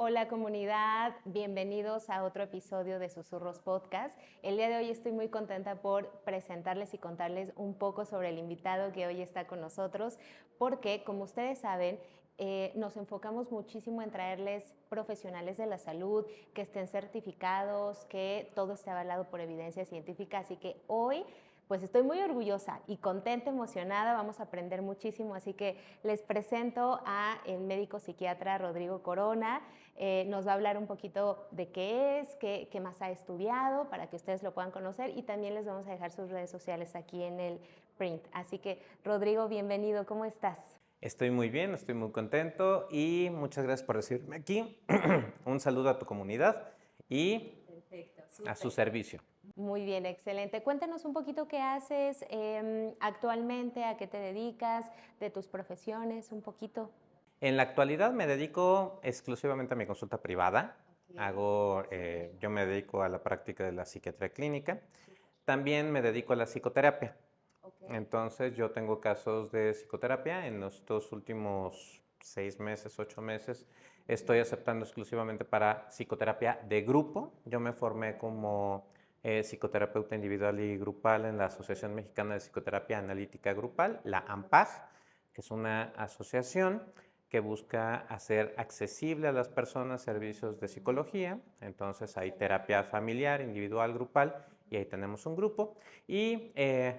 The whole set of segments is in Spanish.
Hola comunidad, bienvenidos a otro episodio de Susurros Podcast. El día de hoy estoy muy contenta por presentarles y contarles un poco sobre el invitado que hoy está con nosotros, porque como ustedes saben, nos enfocamos muchísimo en traerles profesionales de la salud, que estén certificados, que todo esté avalado por evidencia científica, así que hoy pues estoy muy orgullosa y contenta, emocionada, vamos a aprender muchísimo, así que les presento a el médico psiquiatra Rodrigo Corona. Nos va a hablar un poquito de qué es, qué más ha estudiado, para que ustedes lo puedan conocer, y también les vamos a dejar sus redes sociales aquí en el print. Así que, Rodrigo, bienvenido, ¿cómo estás? Estoy muy bien, estoy muy contento y muchas gracias por recibirme aquí. Un saludo a tu comunidad y Perfecto, a su súper. servicio. Muy bien, excelente. Cuéntanos un poquito qué haces actualmente, a qué te dedicas, de tus profesiones, un poquito. En la actualidad me dedico exclusivamente a mi consulta privada. Yo me dedico a la práctica de la psiquiatría clínica. También me dedico a la psicoterapia. Ok. Entonces yo tengo casos de psicoterapia. En los dos últimos 6 meses, 8 meses, estoy aceptando exclusivamente para psicoterapia de grupo. Yo me formé como psicoterapeuta individual y grupal en la Asociación Mexicana de Psicoterapia Analítica Grupal, la AMPAG, que es una asociación que busca hacer accesible a las personas servicios de psicología. Entonces hay terapia familiar, individual, grupal, y ahí tenemos un grupo. Y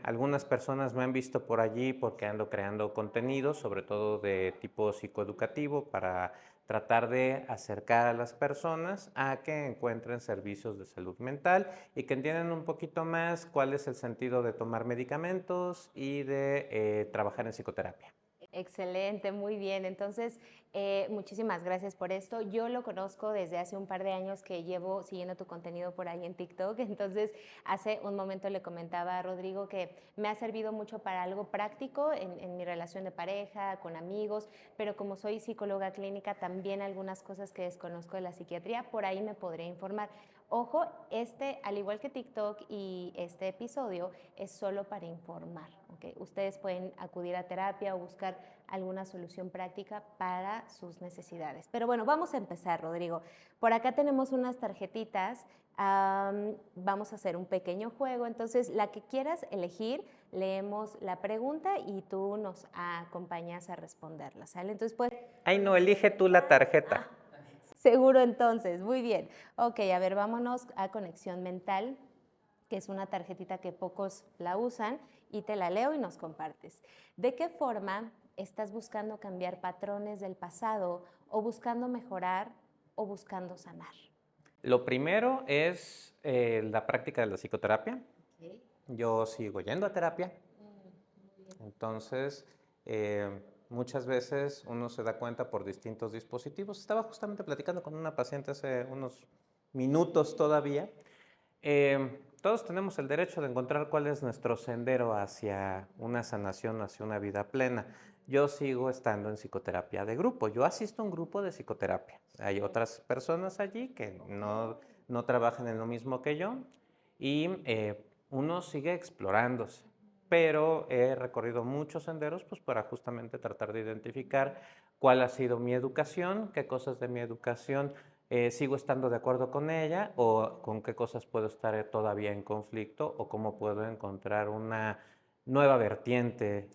algunas personas me han visto por allí porque ando creando contenido, sobre todo de tipo psicoeducativo, para tratar de acercar a las personas a que encuentren servicios de salud mental y que entiendan un poquito más cuál es el sentido de tomar medicamentos y de trabajar en psicoterapia. Excelente, muy bien. Entonces, muchísimas gracias por esto. Yo lo conozco desde hace un par de años que llevo siguiendo tu contenido por ahí en TikTok. Entonces, hace un momento le comentaba a Rodrigo que me ha servido mucho para algo práctico en mi relación de pareja, con amigos, pero como soy psicóloga clínica, también algunas cosas que desconozco de la psiquiatría, por ahí me podré informar. Ojo, al igual que TikTok y este episodio, es solo para informar, ¿ok? Ustedes pueden acudir a terapia o buscar alguna solución práctica para sus necesidades. Pero bueno, vamos a empezar, Rodrigo. Por acá tenemos unas tarjetitas. Vamos a hacer un pequeño juego. Entonces, la que quieras elegir, leemos la pregunta y tú nos acompañas a responderla, ¿sale? Entonces, pues, Ay, no, elige tú la tarjeta. seguro entonces, muy bien. Ok, a ver, vámonos a conexión mental, que es una tarjetita que pocos la usan, y te la leo y nos compartes. ¿De qué forma estás buscando cambiar patrones del pasado o buscando mejorar o buscando sanar? Lo primero es la práctica de la psicoterapia. Okay. Yo sigo yendo a terapia. Entonces, muchas veces uno se da cuenta por distintos dispositivos. Estaba justamente platicando con una paciente hace unos minutos todavía. Todos tenemos el derecho de encontrar cuál es nuestro sendero hacia una sanación, hacia una vida plena. Yo sigo estando en psicoterapia de grupo. Yo asisto a un grupo de psicoterapia. Hay otras personas allí que no trabajan en lo mismo que yo y uno sigue explorándose, pero he recorrido muchos senderos pues, para justamente tratar de identificar cuál ha sido mi educación, qué cosas de mi educación sigo estando de acuerdo con ella o con qué cosas puedo estar todavía en conflicto o cómo puedo encontrar una nueva vertiente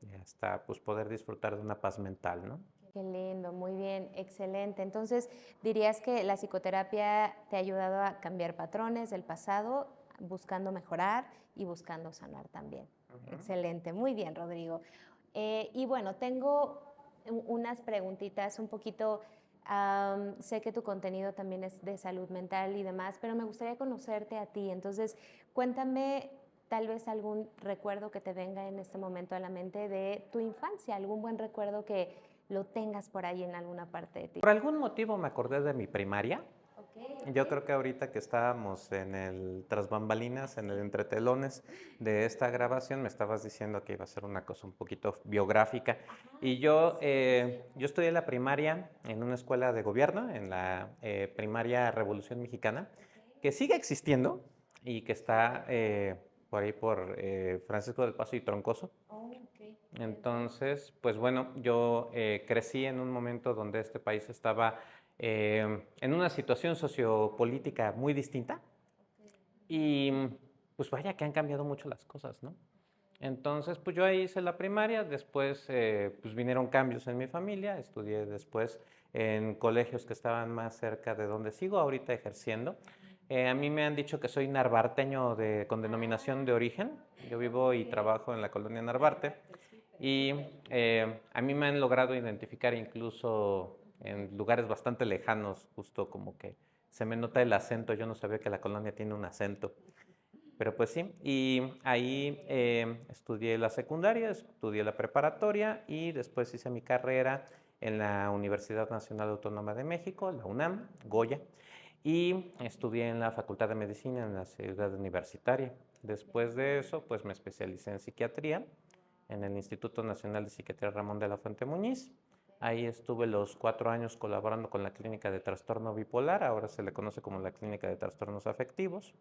y hasta pues, poder disfrutar de una paz mental, ¿no? Qué lindo, muy bien, excelente. Entonces, ¿dirías que la psicoterapia te ha ayudado a cambiar patrones del pasado, buscando mejorar y buscando sanar también? Excelente, muy bien, Rodrigo. Y bueno, tengo unas preguntitas un poquito, sé que tu contenido también es de salud mental y demás, pero me gustaría conocerte a ti. Entonces, cuéntame tal vez algún recuerdo que te venga en este momento a la mente de tu infancia, algún buen recuerdo que lo tengas por ahí en alguna parte de ti. Por algún motivo me acordé de mi primaria. Ok, Yo ok. creo que ahorita que estábamos en el tras bambalinas, en el entretelones de esta grabación, me estabas diciendo que iba a ser una cosa un poquito biográfica. Y yo estudié la primaria en una escuela de gobierno, en la primaria Revolución Mexicana, que sigue existiendo y que está por ahí por Francisco del Paso y Troncoso. Oh, ok. Entonces, pues bueno, yo crecí en un momento donde este país estaba en una situación sociopolítica muy distinta. Y pues vaya que han cambiado mucho las cosas, ¿no? Entonces, pues yo ahí hice la primaria, después pues vinieron cambios en mi familia, estudié después en colegios que estaban más cerca de donde sigo ahorita ejerciendo. A mí me han dicho que soy narvarteño con denominación de origen. Yo vivo y trabajo en la colonia Narvarte y a mí me han logrado identificar incluso en lugares bastante lejanos, justo como que se me nota el acento. Yo no sabía que la colonia tiene un acento. Pero pues sí, y ahí estudié la secundaria, estudié la preparatoria y después hice mi carrera en la Universidad Nacional Autónoma de México, la UNAM, Goya, y estudié en la Facultad de Medicina en la ciudad universitaria. Después de eso, pues me especialicé en psiquiatría en el Instituto Nacional de Psiquiatría Ramón de la Fuente Muñiz. Ahí estuve los 4 años colaborando con la clínica de trastorno bipolar, ahora se le conoce como la clínica de trastornos afectivos.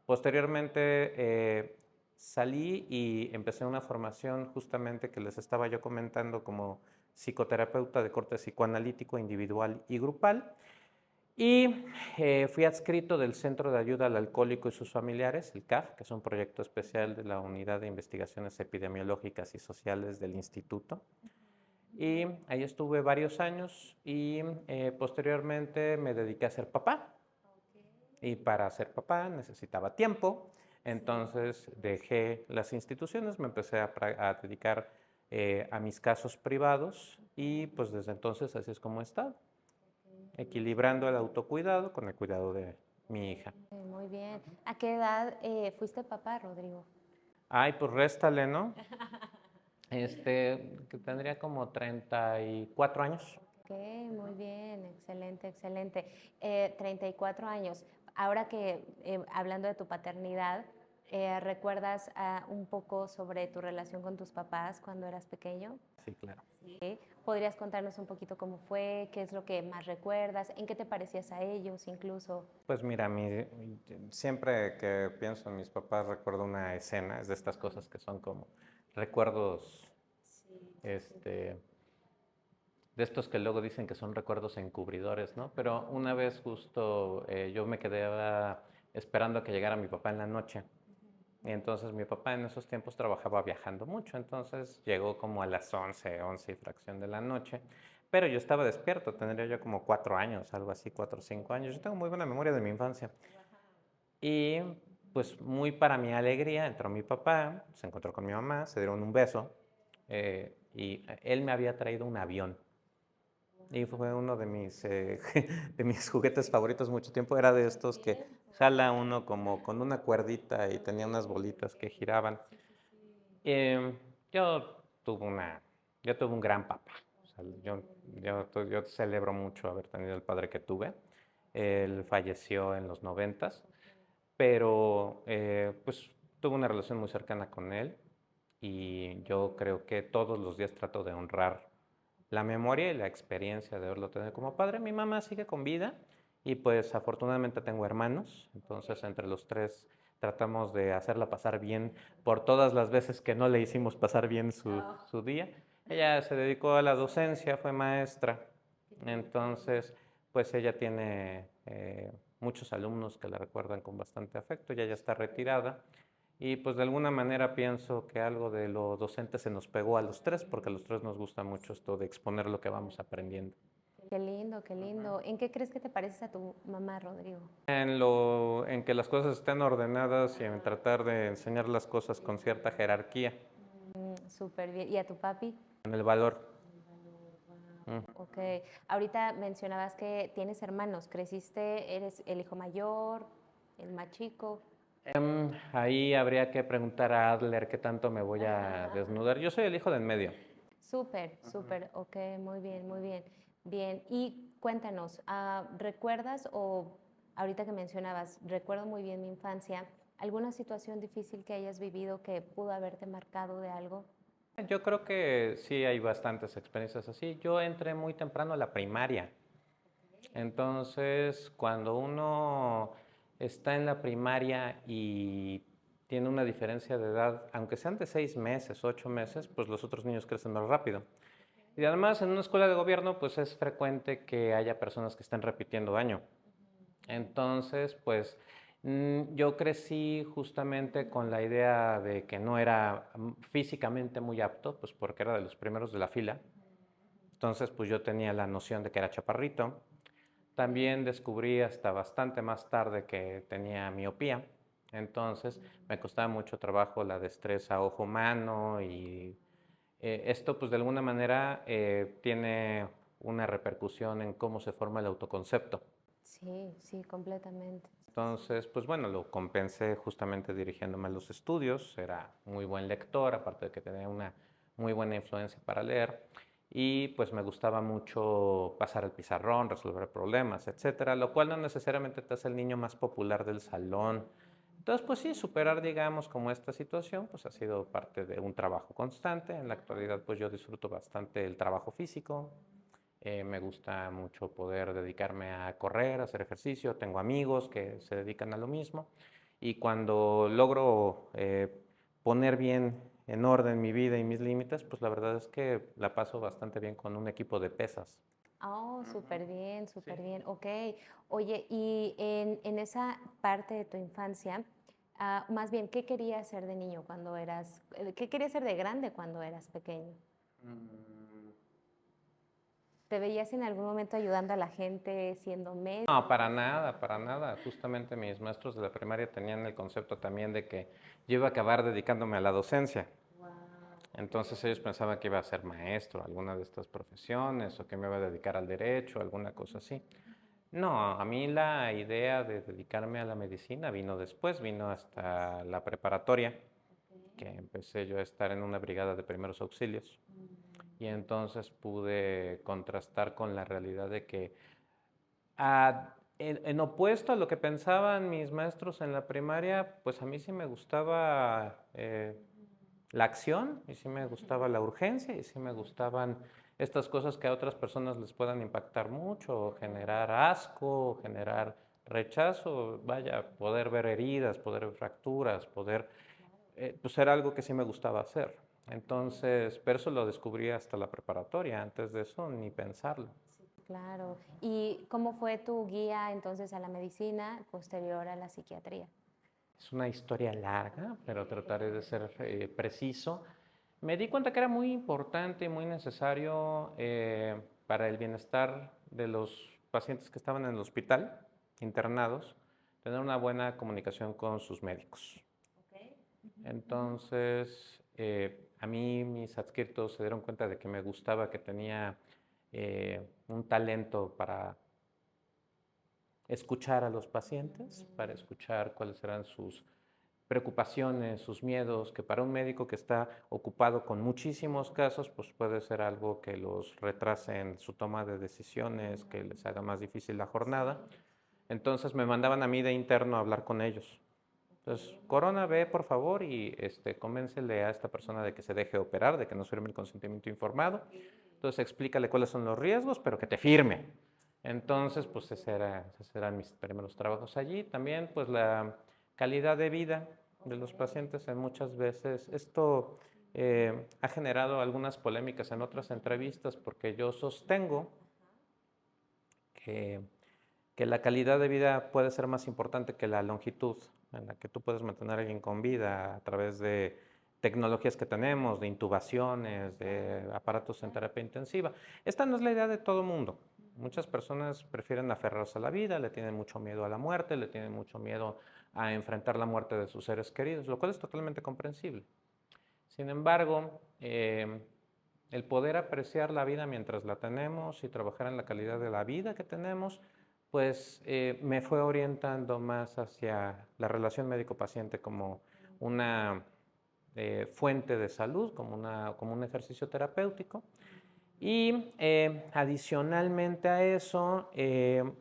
Posteriormente salí y empecé una formación justamente que les estaba yo comentando como psicoterapeuta de corte psicoanalítico individual y grupal. Y fui adscrito del Centro de Ayuda al Alcohólico y sus familiares, el CAF, que es un proyecto especial de la Unidad de Investigaciones Epidemiológicas y Sociales del Instituto. Y ahí estuve varios años y posteriormente me dediqué a ser papá. Y para ser papá necesitaba tiempo, entonces dejé las instituciones, me empecé a dedicar a mis casos privados y pues desde entonces así es como he estado, equilibrando el autocuidado con el cuidado de mi hija. Muy bien. ¿A qué edad fuiste papá, Rodrigo? Ay, pues réstale, ¿no? Que tendría como 34 años. Ok, muy bien, excelente, excelente. 34 años. Ahora que hablando de tu paternidad, ¿recuerdas un poco sobre tu relación con tus papás cuando eras pequeño? Sí, claro. ¿Sí? ¿Podrías contarnos un poquito cómo fue? ¿Qué es lo que más recuerdas? ¿En qué te parecías a ellos incluso? Pues mira, siempre que pienso en mis papás recuerdo una escena, es de estas cosas que son como recuerdos, este, de estos que luego dicen que son recuerdos encubridores, ¿no? Pero una vez justo yo me quedé esperando a que llegara mi papá en la noche. Y entonces mi papá en esos tiempos trabajaba viajando mucho, entonces llegó como a las 11 y fracción de la noche. Pero yo estaba despierto, tendría yo como 4 años, algo así, 4 o 5 años. Yo tengo muy buena memoria de mi infancia. Y pues muy para mi alegría entró mi papá, se encontró con mi mamá, se dieron un beso y él me había traído un avión. Y fue uno de mis juguetes favoritos mucho tiempo. Era de estos que jala uno como con una cuerdita y tenía unas bolitas que giraban. Em, yo, yo tuve un gran papá. O sea, yo celebro mucho haber tenido el padre que tuve. Él falleció en los 90, pero pues tuve una relación muy cercana con él y yo creo que todos los días trato de honrar la memoria y la experiencia de haberlo tenido como padre. Mi mamá sigue con vida y pues afortunadamente tengo hermanos, entonces entre los tres tratamos de hacerla pasar bien por todas las veces que no le hicimos pasar bien su día. Ella se dedicó a la docencia, fue maestra, entonces pues ella tiene muchos alumnos que la recuerdan con bastante afecto, ella ya está retirada. Y pues de alguna manera pienso que algo de lo docente se nos pegó a los tres, porque a los tres nos gusta mucho esto de exponer lo que vamos aprendiendo. Qué lindo, qué lindo. ¿En qué crees que te pareces a tu mamá, Rodrigo? En que las cosas estén ordenadas y en tratar de enseñar las cosas con cierta jerarquía, Súper bien. ¿Y a tu papi? en el valor. Ok. Ahorita mencionabas que tienes hermanos. ¿Creciste? ¿Eres el hijo mayor? ¿El más chico? Ahí habría que preguntar a Adler qué tanto me voy a desnudar. Yo soy el hijo de en medio. Súper, súper. Ok, muy bien, muy bien. Bien. Y cuéntanos, ¿recuerdas o ahorita que mencionabas, recuerdo muy bien mi infancia, alguna situación difícil que hayas vivido que pudo haberte marcado de algo? Yo creo que sí hay bastantes experiencias así. Yo entré muy temprano a la primaria. Entonces, cuando uno está en la primaria y tiene una diferencia de edad, aunque sean de 6 meses, 8 meses, pues los otros niños crecen más rápido. Y además, en una escuela de gobierno, pues es frecuente que haya personas que estén repitiendo año. Entonces, pues yo crecí justamente con la idea de que no era físicamente muy apto, pues porque era de los primeros de la fila. Entonces, pues yo tenía la noción de que era chaparrito. También descubrí hasta bastante más tarde que tenía miopía. Entonces, me costaba mucho trabajo la destreza ojo-mano y esto, pues de alguna manera, tiene una repercusión en cómo se forma el autoconcepto. Sí, sí, completamente. Entonces, pues bueno, lo compensé justamente dirigiéndome a los estudios. Era muy buen lector, aparte de que tenía una muy buena influencia para leer. Y pues me gustaba mucho pasar el pizarrón, resolver problemas, etcétera, lo cual no necesariamente te hace el niño más popular del salón. Entonces, pues sí, superar, digamos, como esta situación, pues ha sido parte de un trabajo constante. En la actualidad, pues yo disfruto bastante el trabajo físico, me gusta mucho poder dedicarme a correr, a hacer ejercicio. Tengo amigos que se dedican a lo mismo. Y cuando logro poner bien en orden mi vida y mis límites, pues la verdad es que la paso bastante bien con un equipo de pesas. Oh, súper bien, Sí. súper bien. Ok. Oye, y en esa parte de tu infancia, más bien, ¿qué querías ser de niño cuando eras, qué querías ser de grande cuando eras pequeño? Mm, ¿Te veías en algún momento ayudando a la gente siendo médico? No, para nada, para nada. Justamente mis maestros de la primaria tenían el concepto también de que yo iba a acabar dedicándome a la docencia. Entonces ellos pensaban que iba a ser maestro, alguna de estas profesiones, o que me iba a dedicar al derecho, alguna cosa así. No, a mí la idea de dedicarme a la medicina vino después, vino hasta la preparatoria, que empecé yo a estar en una brigada de primeros auxilios. Y entonces pude contrastar con la realidad de que, en opuesto a lo que pensaban mis maestros en la primaria, pues a mí sí me gustaba la acción, y sí me gustaba la urgencia, y sí me gustaban estas cosas que a otras personas les puedan impactar mucho, o generar asco, o generar rechazo, vaya, poder ver heridas, poder ver fracturas, poder, pues era algo que sí me gustaba hacer. Entonces, pero eso lo descubrí hasta la preparatoria, antes de eso ni pensarlo. Claro. ¿Y cómo fue tu guía entonces a la medicina posterior a la psiquiatría? Es una historia larga, pero trataré de ser preciso. Me di cuenta que era muy importante y muy necesario para el bienestar de los pacientes que estaban en el hospital, internados, tener una buena comunicación con sus médicos. Entonces, a mí mis adscritos se dieron cuenta de que me gustaba, que tenía un talento para escuchar a los pacientes, para escuchar cuáles eran sus preocupaciones, sus miedos, que para un médico que está ocupado con muchísimos casos, pues puede ser algo que los retrase en su toma de decisiones, que les haga más difícil la jornada. Entonces me mandaban a mí de interno a hablar con ellos. Entonces, Corona, ve por favor y convéncele a esta persona de que se deje operar, de que nos firme el consentimiento informado. Entonces, explícale cuáles son los riesgos, pero que te firme. Entonces, pues esos eran mis primeros trabajos allí. También, pues la calidad de vida de los pacientes en muchas veces. Esto ha generado algunas polémicas en otras entrevistas porque yo sostengo que, que la calidad de vida puede ser más importante que la longitud, en la que tú puedes mantener a alguien con vida a través de tecnologías que tenemos, de intubaciones, de aparatos en terapia intensiva. Esta no es la idea de todo mundo. Muchas personas prefieren aferrarse a la vida, le tienen mucho miedo a la muerte, le tienen mucho miedo a enfrentar la muerte de sus seres queridos, lo cual es totalmente comprensible. Sin embargo, el poder apreciar la vida mientras la tenemos y trabajar en la calidad de la vida que tenemos, pues me fue orientando más hacia la relación médico-paciente como una fuente de salud, como un ejercicio terapéutico. Y adicionalmente a eso,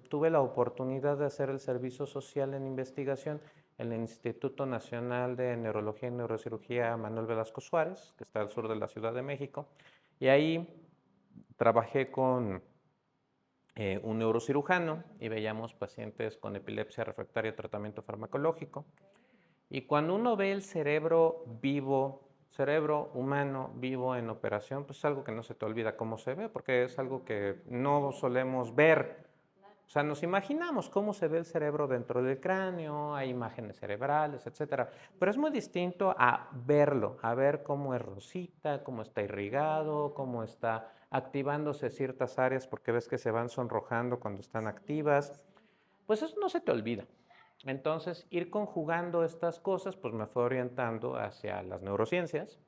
tuve la oportunidad de hacer el servicio social en investigación en el Instituto Nacional de Neurología y Neurocirugía Manuel Velasco Suárez, que está al sur de la Ciudad de México. Y ahí trabajé con un neurocirujano y veíamos pacientes con epilepsia refractaria a tratamiento farmacológico. Y cuando uno ve el cerebro vivo cerebro humano vivo en operación, pues es algo que no se te olvida cómo se ve, porque es algo que no solemos ver. O sea, nos imaginamos cómo se ve el cerebro dentro del cráneo, hay imágenes cerebrales, etcétera. Pero es muy distinto a verlo, a ver cómo es rosita, cómo está irrigado, cómo está activándose ciertas áreas, porque ves que se van sonrojando cuando están activas. Pues eso no se te olvida. Entonces, ir conjugando estas cosas, pues me fue orientando hacia las neurociencias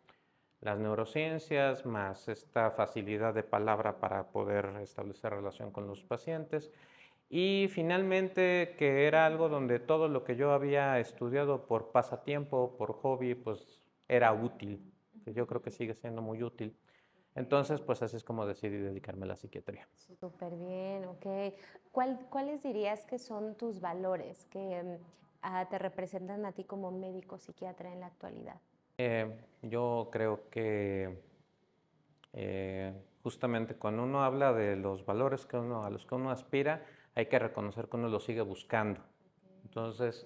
más esta facilidad de palabra para poder establecer relación con los pacientes. Y finalmente, que era algo donde todo lo que yo había estudiado por pasatiempo, por hobby, pues era útil, que yo creo que sigue siendo muy útil. Entonces, pues así es como decidí dedicarme a la psiquiatría. Súper bien, ok. ¿Cuáles dirías que son tus valores que te representan a ti como médico psiquiatra en la actualidad? Yo creo que justamente cuando uno habla de los valores a los que uno aspira, hay que reconocer que uno los sigue buscando. Entonces,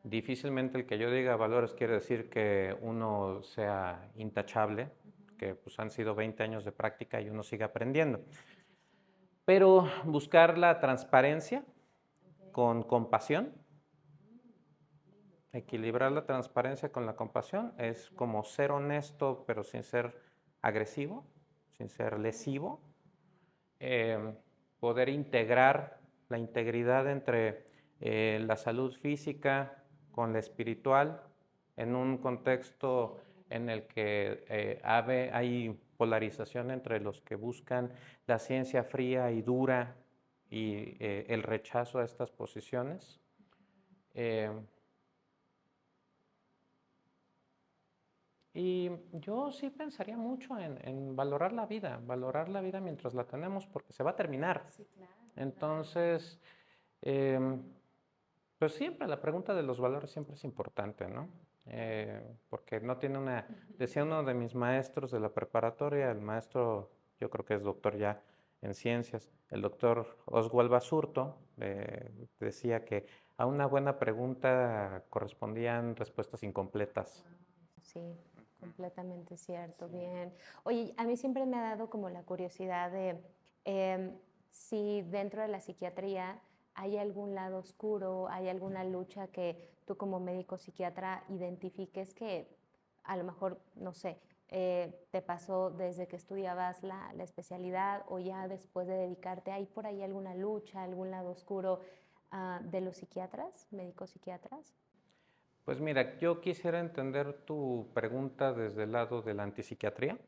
difícilmente el que yo diga valores quiere decir que uno sea intachable, que pues han sido 20 años de práctica y uno sigue aprendiendo. Pero buscar la transparencia con compasión, equilibrar la transparencia con la compasión, es como ser honesto pero sin ser agresivo, sin ser lesivo, eh, poder integrar la integridad entre la salud física con la espiritual en un contexto en el que hay polarización entre los que buscan la ciencia fría y dura y el rechazo a estas posiciones. Y yo sí pensaría mucho en valorar la vida mientras la tenemos, porque se va a terminar. Sí, claro. Entonces, em, pues siempre la pregunta de los valores siempre es importante, ¿no? Porque no tiene decía uno de mis maestros de la preparatoria, el maestro, yo creo que es doctor ya en ciencias, el doctor Oswald Basurto, decía que a una buena pregunta correspondían respuestas incompletas. Sí, completamente cierto, bien. Oye, a mí siempre me ha dado como la curiosidad de si dentro de la psiquiatría hay algún lado oscuro, hay alguna lucha que tú como médico psiquiatra identifiques que a lo mejor, no sé, te pasó desde que estudiabas la especialidad o ya después de dedicarte. ¿Hay por ahí alguna lucha, algún lado oscuro de los psiquiatras, médicos psiquiatras? Pues mira, yo quisiera entender tu pregunta desde el lado de la antipsiquiatría,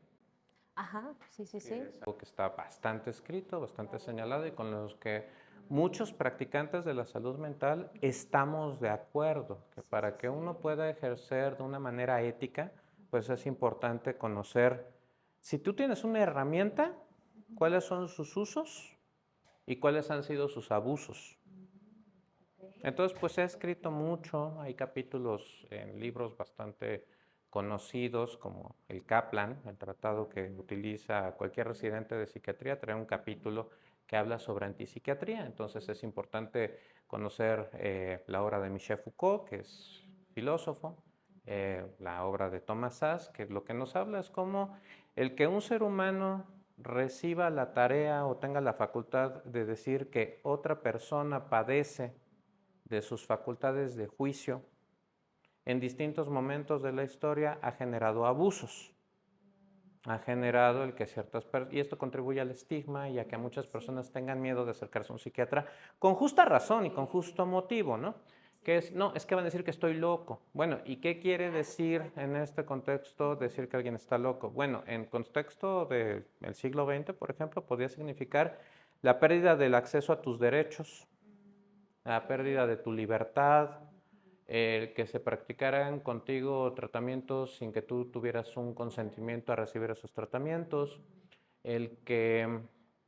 Ajá, sí, sí, que sí. es algo que está bastante escrito, bastante señalado y con los que muchos practicantes de la salud mental estamos de acuerdo, que para que uno pueda ejercer de una manera ética, pues es importante conocer, si tú tienes una herramienta, cuáles son sus usos y cuáles han sido sus abusos. Entonces, pues he escrito mucho, hay capítulos en libros bastante conocidos como el Kaplan, el tratado que utiliza cualquier residente de psiquiatría, trae un capítulo que habla sobre antipsiquiatría. Entonces es importante conocer la obra de Michel Foucault, que es filósofo, la obra de Thomas Szasz, que lo que nos habla es cómo el que un ser humano reciba la tarea o tenga la facultad de decir que otra persona padece de sus facultades de juicio en distintos momentos de la historia ha generado abusos, ha generado el que ciertas personas, y esto contribuye al estigma y a que muchas personas tengan miedo de acercarse a un psiquiatra con justa razón y con justo motivo, ¿no? Que es, no, es que van a decir que estoy loco. Bueno, ¿y qué quiere decir en este contexto decir que alguien está loco? Bueno, en contexto del siglo XX, por ejemplo, podría significar la pérdida del acceso a tus derechos, la pérdida de tu libertad, el que se practicaran contigo tratamientos sin que tú tuvieras un consentimiento a recibir esos tratamientos, el que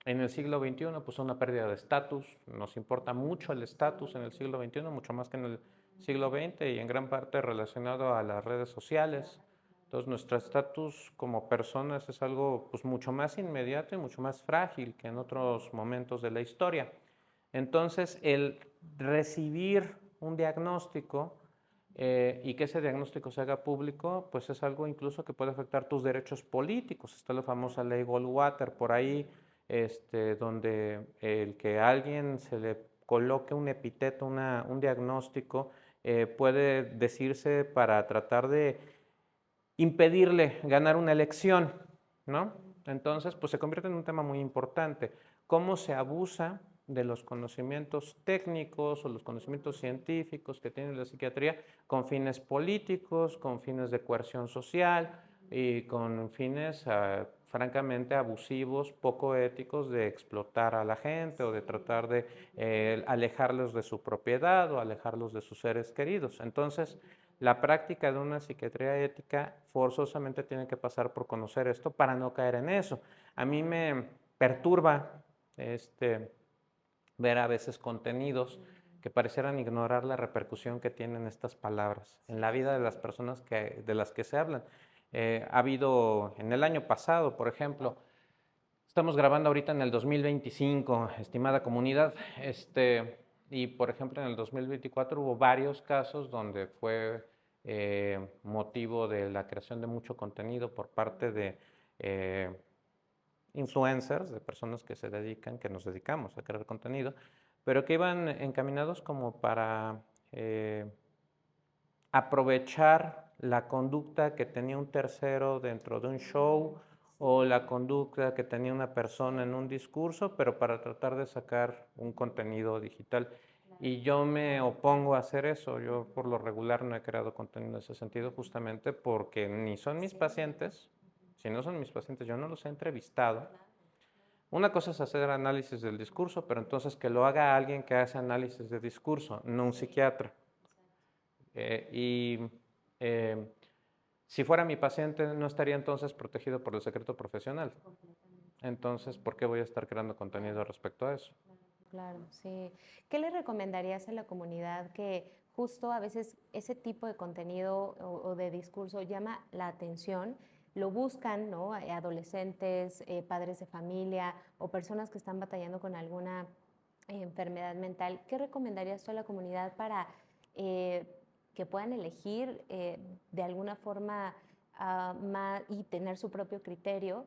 en el siglo XXI pues una pérdida de estatus, nos importa mucho el estatus en el siglo XXI, mucho más que en el siglo XX y en gran parte relacionado a las redes sociales. Entonces nuestro estatus como personas es algo pues mucho más inmediato y mucho más frágil que en otros momentos de la historia. Entonces, el recibir un diagnóstico y que ese diagnóstico se haga público, pues es algo incluso que puede afectar tus derechos políticos. Está la famosa ley Goldwater por ahí, donde el que a alguien se le coloque un epíteto, un diagnóstico, puede decirse para tratar de impedirle ganar una elección, ¿no? Entonces, pues se convierte en un tema muy importante. ¿Cómo se abusa de los conocimientos técnicos o los conocimientos científicos que tiene la psiquiatría con fines políticos, con fines de coerción social y con fines, francamente, abusivos, poco éticos de explotar a la gente o de tratar de alejarlos de su propiedad o alejarlos de sus seres queridos? Entonces, la práctica de una psiquiatría ética forzosamente tiene que pasar por conocer esto para no caer en eso. A mí me perturba ver a veces contenidos que parecieran ignorar la repercusión que tienen estas palabras en la vida de las personas de las que se hablan. Ha habido en el año pasado, por ejemplo, estamos grabando ahorita en el 2025, estimada comunidad, y por ejemplo en el 2024 hubo varios casos donde fue motivo de la creación de mucho contenido por parte de influencers, de personas que se dedican, que nos dedicamos a crear contenido, pero que iban encaminados como para aprovechar la conducta que tenía un tercero dentro de un show o la conducta que tenía una persona en un discurso, pero para tratar de sacar un contenido digital. Y yo me opongo a hacer eso. Yo por lo regular no he creado contenido en ese sentido justamente porque ni son mis pacientes. Si no son mis pacientes, yo no los he entrevistado. Una cosa es hacer análisis del discurso, pero entonces que lo haga alguien que hace análisis de discurso, no un psiquiatra. Y si fuera mi paciente, no estaría entonces protegido por el secreto profesional. Entonces, ¿por qué voy a estar creando contenido respecto a eso? Claro, sí. ¿Qué le recomendarías a la comunidad que justo a veces ese tipo de contenido o de discurso llama la atención? Lo buscan, ¿no? Adolescentes, padres de familia o personas que están batallando con alguna enfermedad mental. ¿Qué recomendarías tú a la comunidad para eh, que puedan elegir de alguna forma y tener su propio criterio,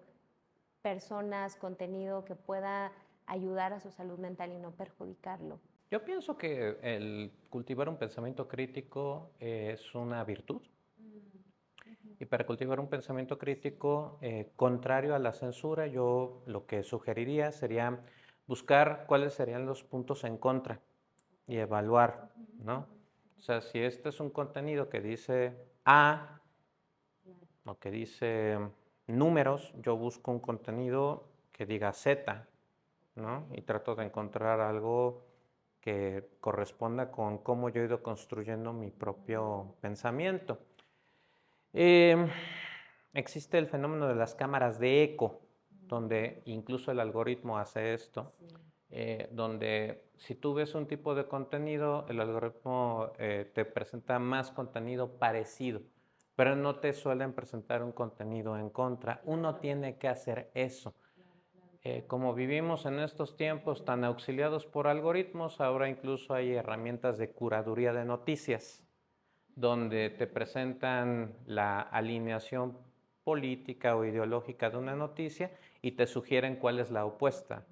personas, contenido que pueda ayudar a su salud mental y no perjudicarlo? Yo pienso que el cultivar un pensamiento crítico es una virtud. Y para cultivar un pensamiento crítico contrario a la censura, yo lo que sugeriría sería buscar cuáles serían los puntos en contra y evaluar, ¿no? O sea, si este es un contenido que dice A o que dice números, yo busco un contenido que diga Z, ¿no? Y trato de encontrar algo que corresponda con cómo yo he ido construyendo mi propio pensamiento. Eh, Existe el fenómeno de las cámaras de eco, donde incluso el algoritmo hace esto, donde si tú ves un tipo de contenido, el algoritmo te presenta más contenido parecido, pero no te suelen presentar un contenido en contra. Uno tiene que hacer eso. Como vivimos en estos tiempos tan auxiliados por algoritmos, ahora incluso hay herramientas de curaduría de noticias donde te presentan la alineación política o ideológica de una noticia y te sugieren cuál es la opuesta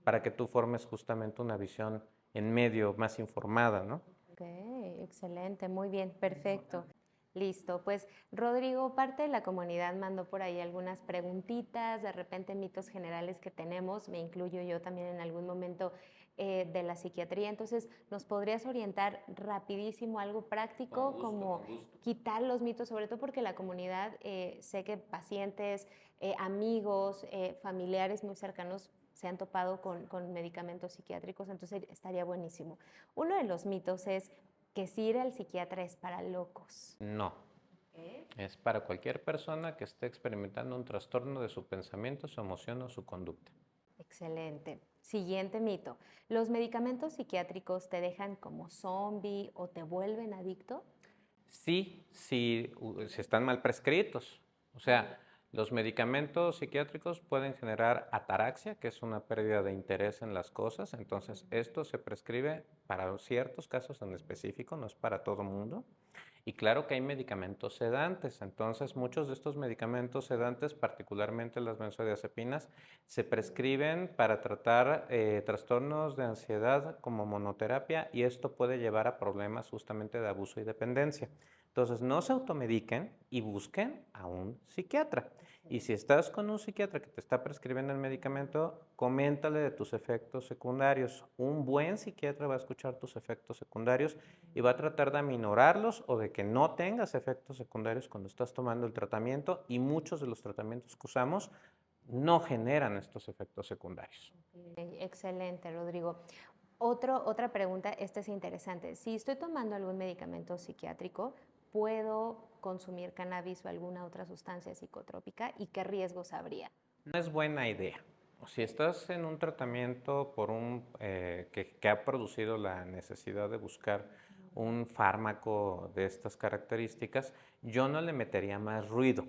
para que tú formes justamente una visión en medio más informada, ¿no? Ok, excelente, muy bien, perfecto. Listo, pues Rodrigo, parte de la comunidad mandó por ahí algunas preguntitas, de repente mitos generales que tenemos, me incluyo yo también en algún momento de la psiquiatría, entonces nos podrías orientar rapidísimo algo práctico como quitar los mitos, sobre todo porque la comunidad, sé que pacientes, amigos, familiares muy cercanos se han topado con medicamentos psiquiátricos, entonces estaría buenísimo. Uno de los mitos es que si ir al psiquiatra es para locos. No, es para cualquier persona que esté experimentando un trastorno de su pensamiento, su emoción o su conducta. Excelente. Siguiente mito. ¿Los medicamentos psiquiátricos te dejan como zombie o te vuelven adicto? Sí, si están mal prescritos. O sea, Los medicamentos psiquiátricos pueden generar ataraxia, que es una pérdida de interés en las cosas. Entonces, esto se prescribe para ciertos casos en específico, no es para todo mundo. Y claro que hay medicamentos sedantes, entonces muchos de estos medicamentos sedantes, particularmente las benzodiazepinas, se prescriben para tratar trastornos de ansiedad como monoterapia y esto puede llevar a problemas justamente de abuso y dependencia. Entonces no se automediquen y busquen a un psiquiatra. Y si estás con un psiquiatra que te está prescribiendo el medicamento, coméntale de tus efectos secundarios. Un buen psiquiatra va a escuchar tus efectos secundarios y va a tratar de aminorarlos o de que no tengas efectos secundarios cuando estás tomando el tratamiento y muchos de los tratamientos que usamos no generan estos efectos secundarios. Excelente, Rodrigo. Otra pregunta, esta es interesante. Si estoy tomando algún medicamento psiquiátrico, ¿puedo consumir cannabis o alguna otra sustancia psicotrópica y qué riesgos habría? No es buena idea. Si estás en un tratamiento que ha producido la necesidad de buscar un fármaco de estas características, yo no le metería más ruido.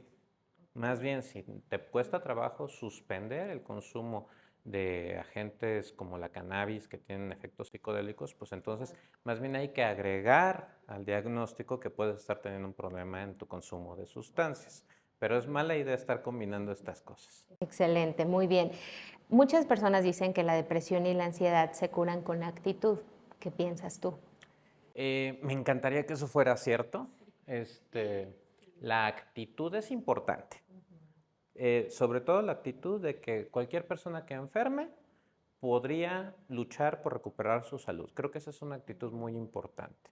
Más bien, si te cuesta trabajo suspender el consumo de agentes como la cannabis que tienen efectos psicodélicos, pues entonces más bien hay que agregar al diagnóstico que puedes estar teniendo un problema en tu consumo de sustancias. Pero es mala idea estar combinando estas cosas. Excelente, muy bien. Muchas personas dicen que la depresión y la ansiedad se curan con la actitud. ¿Qué piensas tú? Me encantaría que eso fuera cierto. La actitud es importante. Sobre todo la actitud de que cualquier persona que enferme podría luchar por recuperar su salud. Creo que esa es una actitud muy importante.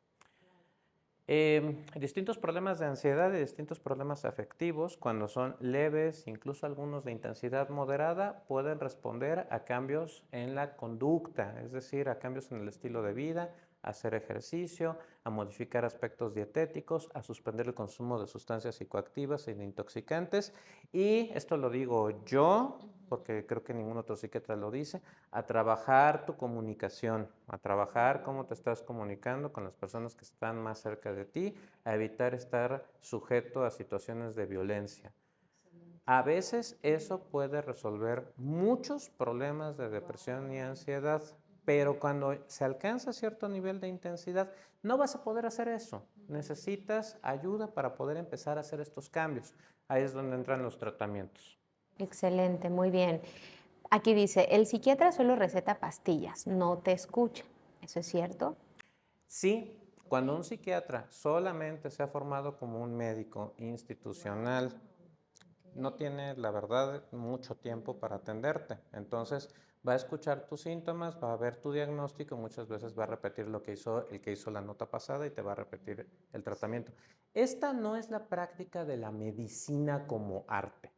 Distintos problemas de ansiedad y distintos problemas afectivos, cuando son leves, incluso algunos de intensidad moderada, pueden responder a cambios en la conducta, es decir, a cambios en el estilo de vida, a hacer ejercicio, a modificar aspectos dietéticos, a suspender el consumo de sustancias psicoactivas e intoxicantes. Y esto lo digo yo, porque creo que ningún otro psiquiatra lo dice, a trabajar tu comunicación, a trabajar cómo te estás comunicando con las personas que están más cerca de ti, a evitar estar sujeto a situaciones de violencia. A veces eso puede resolver muchos problemas de depresión y ansiedad, pero cuando se alcanza cierto nivel de intensidad, no vas a poder hacer eso. Necesitas ayuda para poder empezar a hacer estos cambios. Ahí es donde entran los tratamientos. Excelente, muy bien. Aquí dice, el psiquiatra solo receta pastillas, no te escucha. ¿Eso es cierto? Sí, cuando un psiquiatra solamente se ha formado como un médico institucional, no tiene, la verdad, mucho tiempo para atenderte. Entonces, va a escuchar tus síntomas, va a ver tu diagnóstico, muchas veces va a repetir lo que hizo el que hizo la nota pasada y te va a repetir el tratamiento. Esta no es la práctica de la medicina como arte.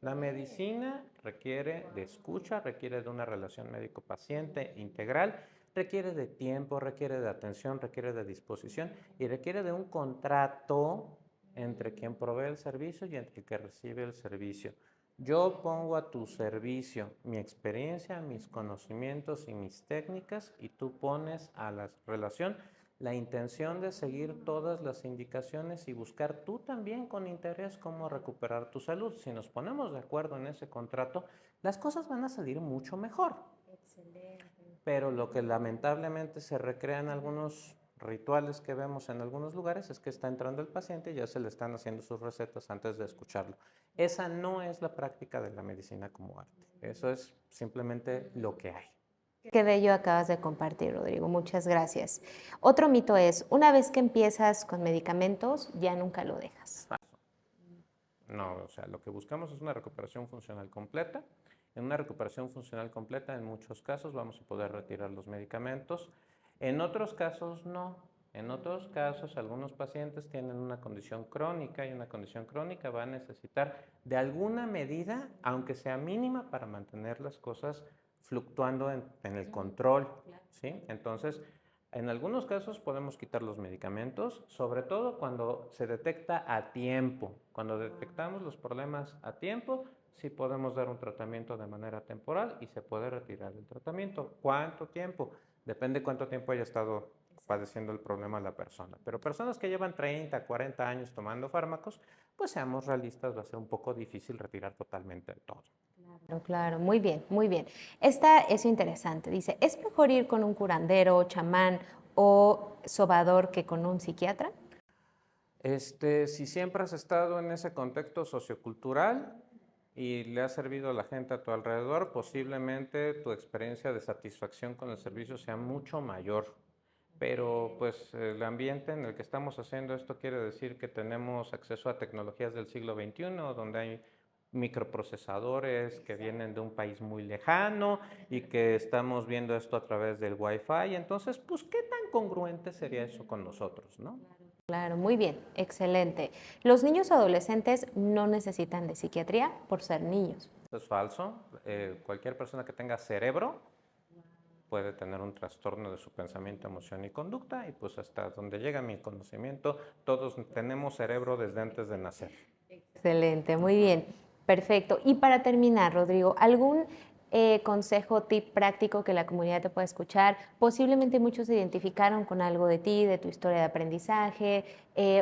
La medicina requiere de escucha, requiere de una relación médico-paciente integral, requiere de tiempo, requiere de atención, requiere de disposición y requiere de un contrato entre quien provee el servicio y entre el que recibe el servicio. Yo pongo a tu servicio mi experiencia, mis conocimientos y mis técnicas y tú pones a la relación la intención de seguir todas las indicaciones y buscar tú también con interés cómo recuperar tu salud. Si nos ponemos de acuerdo en ese contrato, las cosas van a salir mucho mejor. Excelente. Pero lo que lamentablemente se recrea en algunos rituales que vemos en algunos lugares es que está entrando el paciente y ya se le están haciendo sus recetas antes de escucharlo. Esa no es la práctica de la medicina como arte. Eso es simplemente lo que hay. Qué bello acabas de compartir, Rodrigo. Muchas gracias. Otro mito es, una vez que empiezas con medicamentos, ya nunca lo dejas. No, o sea, lo que buscamos es una recuperación funcional completa. En una recuperación funcional completa, en muchos casos vamos a poder retirar los medicamentos. En otros casos, no. En otros casos, algunos pacientes tienen una condición crónica y una condición crónica va a necesitar de alguna medida, aunque sea mínima, para mantener las cosas fluctuando en el control, ¿sí? Entonces, en algunos casos podemos quitar los medicamentos, sobre todo cuando se detecta a tiempo. Cuando detectamos los problemas a tiempo, sí podemos dar un tratamiento de manera temporal y se puede retirar el tratamiento. ¿Cuánto tiempo? Depende cuánto tiempo haya estado padeciendo el problema la persona. Pero personas que llevan 30, 40 años tomando fármacos, pues seamos realistas, va a ser un poco difícil retirar totalmente todo. Claro, claro, muy bien, muy bien. Esta es interesante, dice, ¿es mejor ir con un curandero, chamán o sobador que con un psiquiatra? Si siempre has estado en ese contexto sociocultural y le ha servido a la gente a tu alrededor, posiblemente tu experiencia de satisfacción con el servicio sea mucho mayor. Pero pues el ambiente en el que estamos haciendo esto quiere decir que tenemos acceso a tecnologías del siglo XXI, donde hay microprocesadores que vienen de un país muy lejano y que estamos viendo esto a través del Wi-Fi. Entonces, pues, ¿qué tan congruente sería eso con nosotros, no? Claro, muy bien, excelente. Los niños adolescentes no necesitan de psiquiatría por ser niños. Eso es falso. Cualquier persona que tenga cerebro puede tener un trastorno de su pensamiento, emoción y conducta, y pues hasta donde llega mi conocimiento, todos tenemos cerebro desde antes de nacer. Excelente, muy bien, perfecto. Y para terminar, Rodrigo, ¿algún consejo, tip práctico que la comunidad te pueda escuchar? Posiblemente muchos se identificaron con algo de ti, de tu historia de aprendizaje,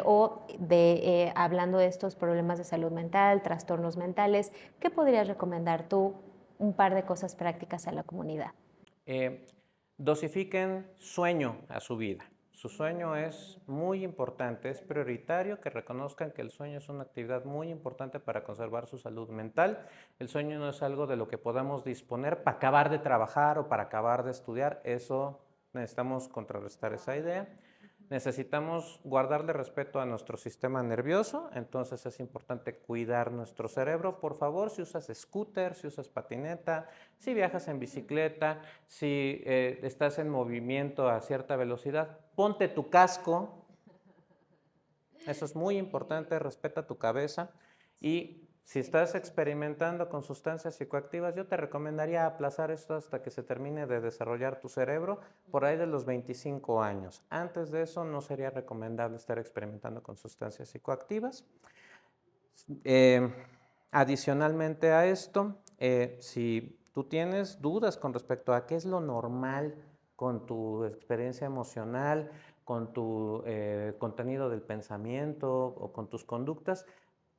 o de hablando de estos problemas de salud mental, trastornos mentales. ¿Qué podrías recomendar tú? Un par de cosas prácticas a la comunidad. Eh, Dosifiquen sueño a su vida. Su sueño es muy importante, es prioritario que reconozcan que el sueño es una actividad muy importante para conservar su salud mental. El sueño no es algo de lo que podamos disponer para acabar de trabajar o para acabar de estudiar. Eso necesitamos contrarrestar esa idea. Necesitamos guardarle respeto a nuestro sistema nervioso, entonces es importante cuidar nuestro cerebro. Por favor, si usas scooter, si usas patineta, si viajas en bicicleta, si estás en movimiento a cierta velocidad, ponte tu casco. Eso es muy importante, respeta tu cabeza. Y si estás experimentando con sustancias psicoactivas, yo te recomendaría aplazar esto hasta que se termine de desarrollar tu cerebro por ahí de los 25 años. Antes de eso no sería recomendable estar experimentando con sustancias psicoactivas. Eh, Adicionalmente a esto, si tú tienes dudas con respecto a qué es lo normal con tu experiencia emocional, con tu contenido del pensamiento o con tus conductas,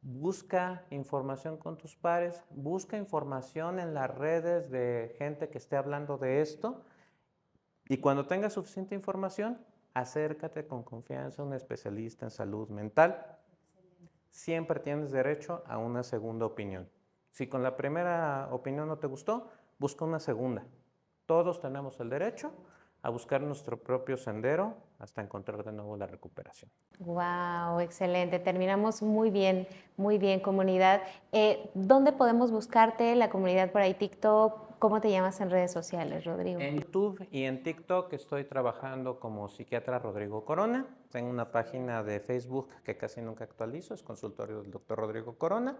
busca información con tus pares, busca información en las redes de gente que esté hablando de esto y cuando tengas suficiente información, acércate con confianza a un especialista en salud mental. Siempre tienes derecho a una segunda opinión. Si con la primera opinión no te gustó, busca una segunda. Todos tenemos el derecho a buscar nuestro propio sendero hasta encontrar de nuevo la recuperación. Wow, excelente. Terminamos muy bien, comunidad. ¿Dónde podemos buscarte? La comunidad por ahí, TikTok. ¿Cómo te llamas en redes sociales, Rodrigo? En YouTube y en TikTok estoy trabajando como psiquiatra Rodrigo Corona. Tengo una página de Facebook que casi nunca actualizo, es consultorio del doctor Rodrigo Corona.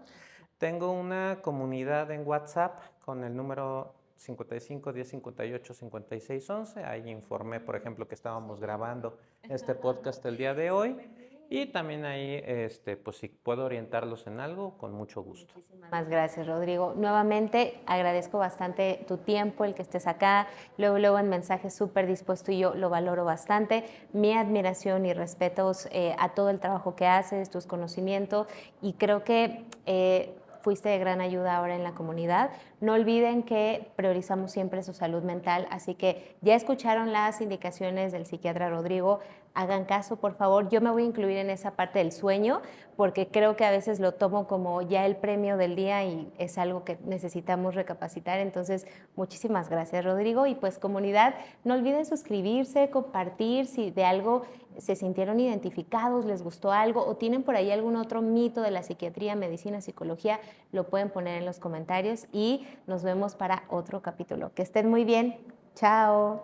Tengo una comunidad en WhatsApp con el número 55 10 58 56 11. Ahí informé, por ejemplo, que estábamos grabando este podcast el día de hoy. Y también ahí, pues si puedo orientarlos en algo, con mucho gusto. Muchísimas gracias, Rodrigo. Nuevamente agradezco bastante tu tiempo, el que estés acá. Luego en mensaje súper dispuesto y yo lo valoro bastante. Mi admiración y respetos a todo el trabajo que haces, tus conocimientos y creo que fuiste de gran ayuda ahora en la comunidad. No olviden que priorizamos siempre su salud mental, así que ya escucharon las indicaciones del psiquiatra Rodrigo. Hagan caso, por favor. Yo me voy a incluir en esa parte del sueño porque creo que a veces lo tomo como ya el premio del día y es algo que necesitamos recapacitar. Entonces, muchísimas gracias, Rodrigo. Y pues, comunidad, no olviden suscribirse, compartir si de algo se sintieron identificados, les gustó algo o tienen por ahí algún otro mito de la psiquiatría, medicina, psicología, lo pueden poner en los comentarios y nos vemos para otro capítulo. Que estén muy bien. Chao.